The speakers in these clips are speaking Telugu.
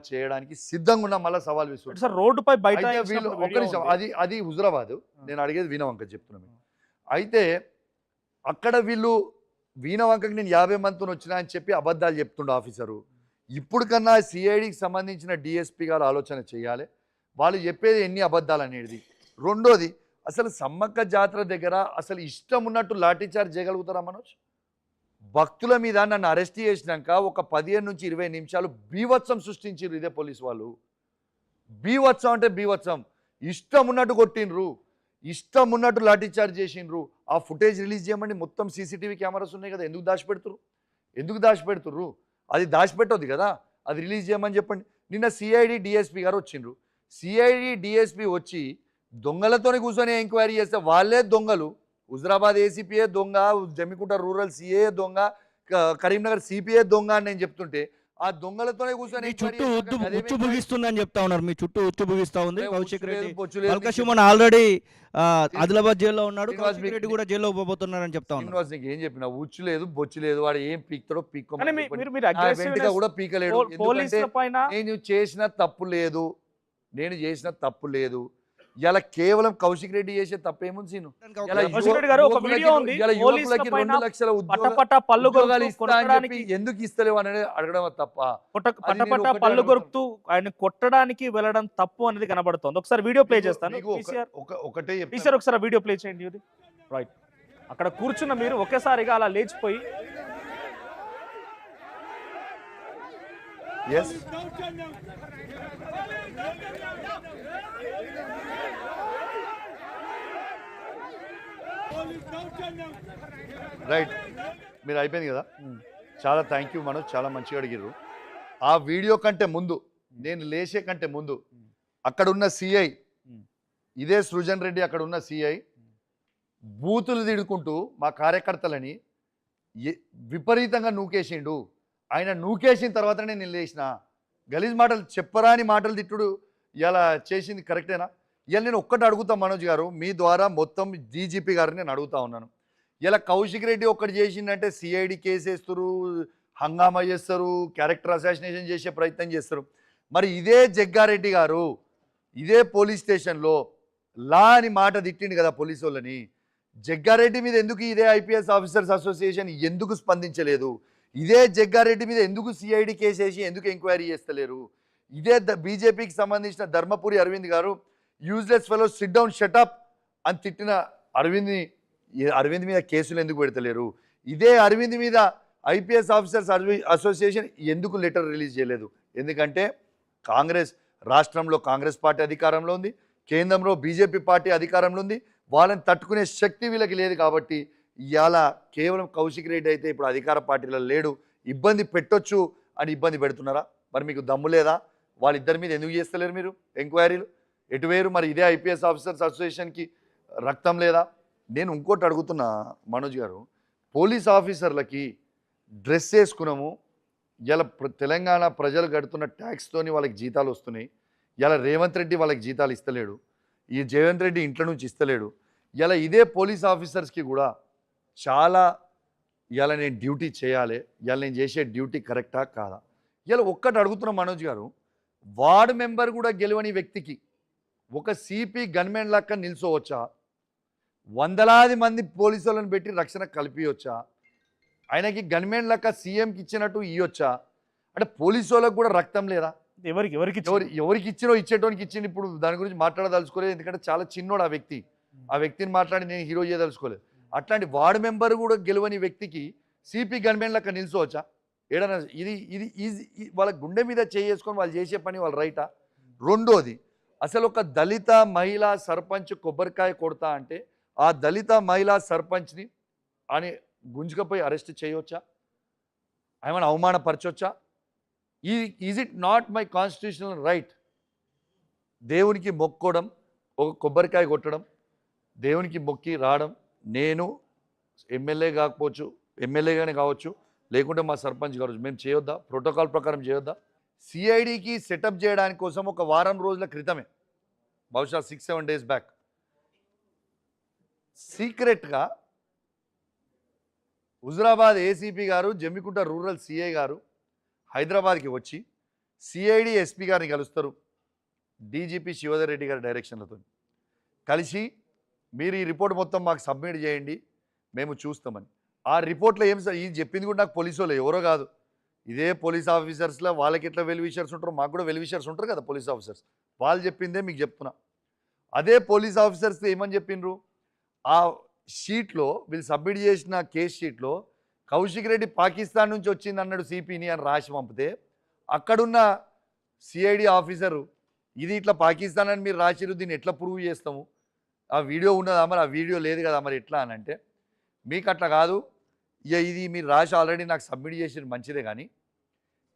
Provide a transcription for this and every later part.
చేయడానికి సిద్ధంగా ఉన్న మళ్ళీ సవాల్ విసురు సార్ రోడ్డుపై బయట అయితే వీళ్ళు ఒక్క నిమిషం అది హుజరాబాద్ నేను అడిగేది వీణవంక చెప్తున్నాను అయితే అక్కడ వీళ్ళు వీణవంకకి నేను 50 మందితో వచ్చినా అని చెప్పి అబద్ధాలు చెప్తుండే ఆఫీసరు ఇప్పుడు కన్నా సిఐడికి సంబంధించిన డిఎస్పీ గారు ఆలోచన చేయాలి వాళ్ళు చెప్పేది ఎన్ని అబద్ధాలు అనేది రెండోది అసలు సమ్మక్క జాతర దగ్గర అసలు ఇష్టం ఉన్నట్టు లాఠీచార్జ్ చేయగలుగుతారా మనోజ్ భక్తుల మీద నన్ను అరెస్ట్ చేసినాక ఒక 15 నుంచి 20 నిమిషాలు బీవత్సం సృష్టించారు ఇదే పోలీసు వాళ్ళు బీవత్సం అంటే బీవత్సం ఇష్టం ఉన్నట్టు కొట్టిండ్రు ఇష్టం ఉన్నట్టు లాఠీచార్జ్ చేసిండ్రు ఆ ఫుటేజ్ రిలీజ్ చేయమని మొత్తం సీసీటీవీ కెమెరాస్ ఉన్నాయి కదా ఎందుకు దాచిపెడుతుర్రు అది దాచిపెట్టొద్దు కదా అది రిలీజ్ చేయమని చెప్పండి నిన్న సిఐడి డిఎస్పీ గారు వచ్చిండ్రు సిఐడి డిఎస్పీ వచ్చి దొంగలతోనే కూర్చొని ఎంక్వైరీ చేస్తే వాళ్ళే దొంగలు హుజరాబాద్ ఏసీపీఏ దొంగ జమ్మికుంట రూరల్ సిఏ దొంగ కరీంనగర్ సిపిఏ దొంగ అని నేను చెప్తుంటే ఆ దొంగలతోనే కూర్చొని చుట్టూ ఉచ్చు బుగిస్తుందని చెప్తా ఉన్నారు మీ చుట్టూ ఉచ్చు బుగిస్తా ఉంది కౌశిక్ రెడ్డి ఆల్రెడీ ఆదిలాబాద్ జైల్లో ఉన్నాడు కౌశిక్ రెడ్డి కూడా జైల్లో పోతున్నారని చెప్తా ఉన్నారు నీకు ఏం చెప్పిన ఉచ్చు లేదు బొచ్చు లేదు వాడు ఏం పీక్తాడో కూడా పీకలేడు నేను చేసిన తప్పు లేదు ఇలా కేవలం కౌశిక్ రెడ్డి చేసే తప్పేముంది సీను 2 లక్షల ఉద్యోగాలు ఎందుకు ఇస్తలేవు అనేది అడగడం తప్ప పళ్ళు కొరుకుతూ ఆయన కొట్టడానికి వెళ్ళడం తప్పు అనేది కనబడుతుంది ఒకసారి వీడియో ప్లే చేస్తాను ఒకటే ఒకసారి వీడియో ప్లే చేయండి రైట్ అక్కడ కూర్చున్న మీరు ఒకేసారిగా అలా లేచిపోయి రైట్ మీరు అయిపోయింది కదా చాలా థ్యాంక్ యూ మనోజ్ చాలా మంచిగా అడిగారు ఆ వీడియో కంటే ముందు నేను లేచే కంటే ముందు అక్కడ ఉన్న సిఐ ఇదే సృజన్ రెడ్డి అక్కడ ఉన్న సిఐ బూతులు తిడుకుంటూ మా కార్యకర్తలని విపరీతంగా నూకేసిండు ఆయన నూకేసిన తర్వాతనే నేను లేచిన గలీజ్ మాటలు చెప్పరాని మాటలు తిట్టుడు ఇలా చేసింది కరెక్టేనా ఇలా నేను ఒక్కటి అడుగుతా మనోజ్ గారు మీ ద్వారా మొత్తం డీజీపీ గారిని నేను అడుగుతా ఉన్నాను ఇలా కౌశిక్ రెడ్డి ఒక్కటి చేసిందంటే సిఐడి కేసు వేస్తారు హంగామా చేస్తారు క్యారెక్టర్ అసాసినేషన్ చేసే ప్రయత్నం చేస్తారు మరి ఇదే జగ్గారెడ్డి గారు ఇదే పోలీస్ స్టేషన్లో లా అని మాట తిట్టిండు కదా పోలీసు వాళ్ళని జగ్గారెడ్డి మీద ఎందుకు ఇదే ఐపీఎస్ ఆఫీసర్స్ అసోసియేషన్ ఎందుకు స్పందించలేదు ఇదే జగ్గారెడ్డి మీద ఎందుకు సిఐడి కేసు వేసి ఎందుకు ఎంక్వైరీ చేస్తలేరు ఇదే బీజేపీకి సంబంధించిన ధర్మపురి అరవింద్ గారు useless fellow SIT down shut up అని తిట్టిన అరవింద్ మీద కేసులు ఎందుకు పెడతలేరు ఇదే అరవింద్ మీద ఐపీఎస్ ఆఫీసర్స్ అసోసియేషన్ ఎందుకు లెటర్ రిలీజ్ చేయలేదు ఎందుకంటే రాష్ట్రంలో కాంగ్రెస్ పార్టీ అధికారంలో ఉంది కేంద్రంలో బీజేపీ పార్టీ అధికారంలో ఉంది వాళ్ళని తట్టుకునే శక్తి వీళ్ళకి లేదు కాబట్టి ఇవాళ కేవలం కౌశిక్ రెడ్డి అయితే ఇప్పుడు అధికార పార్టీలో లేడు ఇబ్బంది పెట్టొచ్చు అని ఇబ్బంది పెడుతున్నారా మరి మీకు దమ్ము లేదా వాళ్ళిద్దరి మీద ఎందుకు చేస్తలేరు మీరు ఎంక్వైరీలు ఎటువేరు మరి ఇదే ఐపీఎస్ ఆఫీసర్స్ అసోసియేషన్కి రక్తం లేదా నేను ఇంకోటి అడుగుతున్నా మనోజ్ గారు పోలీస్ ఆఫీసర్లకి డ్రెస్ వేసుకున్నాము ఇలా తెలంగాణ ప్రజలు కడుతున్న ట్యాక్స్తోని వాళ్ళకి జీతాలు వస్తున్నాయి ఇలా రేవంత్ రెడ్డి వాళ్ళకి జీతాలు ఇస్తలేడు ఈ జయవంత్ రెడ్డి ఇంట్లో నుంచి ఇస్తలేడు ఇలా ఇదే పోలీస్ ఆఫీసర్స్కి కూడా చాలా ఇలా నేను డ్యూటీ చేయాలి ఇలా నేను చేసే డ్యూటీ కరెక్టా కాదా ఇలా ఒక్కటి అడుగుతున్నా మనోజ్ గారు వార్డు మెంబర్ కూడా గెలవని వ్యక్తికి ఒక సిపి గన్మెన్ లెక్క నిల్చోవచ్చా వందలాది మంది పోలీసు వాళ్ళని పెట్టి రక్షణ కల్పించవచ్చా ఆయనకి గన్మెన్ లెక్క సీఎంకి ఇచ్చినట్టు ఇవ్వచ్చా అంటే పోలీసు వాళ్ళకి కూడా రక్తం లేదా ఎవరికి ఇచ్చినో ఇచ్చేటోనికి ఇచ్చింది ఇప్పుడు దాని గురించి మాట్లాడదలుచుకోలేదు ఎందుకంటే చాలా చిన్నోడు ఆ వ్యక్తిని మాట్లాడి నేను హీరో చేయదలుచుకోలేదు అట్లాంటి వార్డు మెంబర్ కూడా గెలవని వ్యక్తికి సిపి గన్మెన్ లెక్క నిల్చోవచ్చా ఏడన్నా ఇది వాళ్ళ గుండె మీద చేసుకొని వాళ్ళు చేసే పని వాళ్ళు రైటా రెండోది అసలు ఒక దళిత మహిళా సర్పంచ్ కొబ్బరికాయ కొడతా అంటే ఆ దళిత మహిళా సర్పంచ్ని అని గుంజుకపోయి అరెస్ట్ చేయవచ్చా ఏమైనా అవమానపరచవచ్చా is it not my constitutional right దేవునికి మొక్కోవడం ఒక కొబ్బరికాయ కొట్టడం దేవునికి మొక్కి రావడం నేను ఎమ్మెల్యేగానే కావచ్చు లేకుంటే మా సర్పంచ్ కావచ్చు మేము చేయొద్దా ప్రోటోకాల్ ప్రకారం చేయొద్దా సిఐడికి సెటప్ చేయడానికి కోసం ఒక వారం రోజుల క్రితమే బహుశా 6-7 డేస్ బ్యాక్ సీక్రెట్గా హుజరాబాద్ ఏసీపీ గారు జమ్మికుంట రూరల్ సిఐ గారు హైదరాబాద్కి వచ్చి సిఐడి ఎస్పీ గారిని కలుస్తారు, డీజీపీ శివధర్ రెడ్డి గారి డైరెక్షన్లతో కలిసి మీరు ఈ రిపోర్ట్ మొత్తం మాకు సబ్మిట్ చేయండి, మేము చూస్తామని. ఆ రిపోర్ట్లో ఏం సార్ ఇది చెప్పింది కూడా నాకు పోలీసు వాళ్ళు ఎవరో కాదు, ఇదే పోలీస్ ఆఫీసర్స్లో వాళ్ళకి ఎట్లా వెల్ విషర్స్ ఉంటారో మాకు కూడా వెల్ విషర్స్ ఉంటారు కదా పోలీస్ ఆఫీసర్స్, వాళ్ళు చెప్పిందే మీకు చెప్తున్నా. అదే పోలీస్ ఆఫీసర్స్ ఏమని చెప్పిండ్రు, ఆ షీట్లో వీళ్ళు సబ్మిట్ చేసిన కేస్ షీట్లో కౌశిక్ రెడ్డి పాకిస్తాన్ నుంచి వచ్చింది అన్నాడు సిపిని అని రాసి పంపితే, అక్కడున్న సిఐడి ఆఫీసరు ఇది ఇట్లా పాకిస్తాన్ అని మీరు రాసిరు, దీన్ని ఎట్లా ప్రూవ్ చేస్తాము, ఆ వీడియో ఉన్నదా మరి, ఆ వీడియో లేదు కదా మరి ఎట్లా అని అంటే, మీకు అట్లా కాదు, ఇక ఇది మీరు రాసి ఆల్రెడీ నాకు సబ్మిట్ చేసిన మంచిదే, కానీ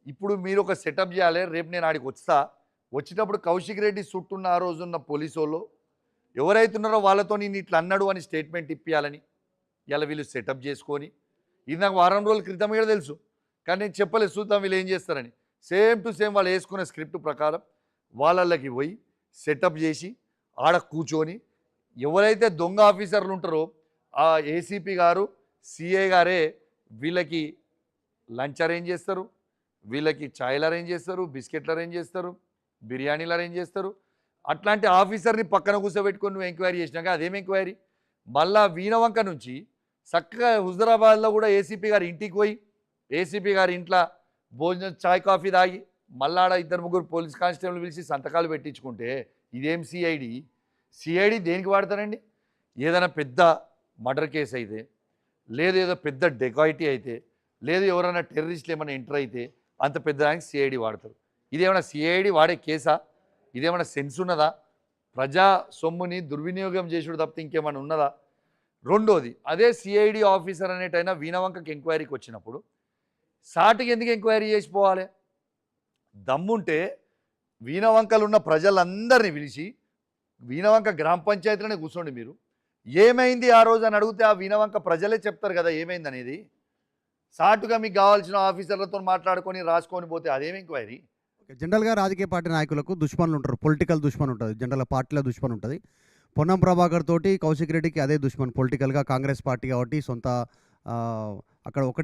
ఇప్పుడు మీరు ఒక సెటప్ చేయాలి, రేపు నేను ఆడికి వచ్చేటప్పుడు కౌశిక్ రెడ్డి చుట్టూన్న ఆ రోజున్న పోలీసు వాళ్ళు ఎవరైతున్నారో వాళ్ళతో నేను ఇట్లా అన్నాడు అని స్టేట్మెంట్ ఇప్పించాలని ఇలా వీళ్ళు సెటప్ చేసుకొని, ఇది నాకు వారం రోజుల క్రితం కూడా తెలుసు, కానీ నేను చెప్పలేదు, చూద్దాం వీళ్ళు ఏం చేస్తారని. సేమ్ టు సేమ్ వాళ్ళు వేసుకున్న స్క్రిప్ట్ ప్రకారం వాళ్ళకి పోయి సెటప్ చేసి ఆడ కూర్చొని ఎవరైతే దొంగ ఆఫీసర్లు ఉంటారో ఆ ఏసీపీ గారు సిఐ గారే వీళ్ళకి లంచ్ అరేంజ్ చేస్తారు, వీళ్ళకి ఛాయ్లు అరేంజ్ చేస్తారు, బిస్కెట్లు అరేంజ్ చేస్తారు, బిర్యానీలు అరేంజ్ చేస్తారు. అట్లాంటి ఆఫీసర్ని పక్కన కూర్చోబెట్టుకొని నువ్వు ఎంక్వైరీ చేసినాక అదేం ఎంక్వైరీ, మళ్ళా వీణవంక నుంచి చక్కగా హుజరాబాద్లో కూడా ఏసీపీ గారి ఇంటికి పోయి ఏసీపీ గారి ఇంట్లో భోజనం చాయ్ కాఫీ తాగి మళ్ళాడ 2-3 పోలీస్ కానిస్టేబుల్ పిలిచి సంతకాలు పెట్టించుకుంటే ఇదేం సిఐడి దేనికి వాడతారండి? ఏదైనా పెద్ద మర్డర్ కేసు అయితే, లేదు ఏదో పెద్ద డెకాయిటీ అయితే, లేదు ఎవరైనా టెర్రరిస్టులు ఏమైనా ఎంటర్ అయితే అంత పెద్ద దానికి సిఐడి వాడతారు. ఇదేమైనా సిఐడి వాడే కేసా? ఇదేమైనా సెన్స్ ఉన్నదా? ప్రజా సొమ్ముని దుర్వినియోగం చేసుడు తప్పితే ఇంకేమైనా ఉన్నదా? రెండోది, అదే సిఐడి ఆఫీసర్ అనేటైనా వీణవంకకి ఎంక్వైరీకి వచ్చినప్పుడు సాటుకి ఎందుకు ఎంక్వైరీ చేసిపోవాలి? దమ్ముంటే వీణవంకలు ఉన్న ప్రజలందరినీ పిలిచి వీణవంక గ్రామ పంచాయతీలోనే కూర్చోండి, మీరు ఏమైంది ఆ రోజు అని అడిగితే ఆ వీణవంక ప్రజలే చెప్తారు కదా ఏమైంది అనేది. సాటుగా మీకు కావాల్సిన ఆఫీసర్లతో మాట్లాడుకొని రాసుకొని పోతే అదేం ఎంక్వైరీ? జనరల్గా రాజకీయ పార్టీ నాయకులకు దుష్మనులు ఉంటారు, పొలిటికల్ దుష్మన్ ఉంటుంది, జనరల్ పార్టీలో దుష్మన్ ఉంటుంది. పొన్నం ప్రభాకర్ తోటి కౌశిక్ రెడ్డికి అదే దుష్మన్ పొలిటికల్గా, కాంగ్రెస్ పార్టీ కాబట్టి సొంత అక్కడ ఒకటి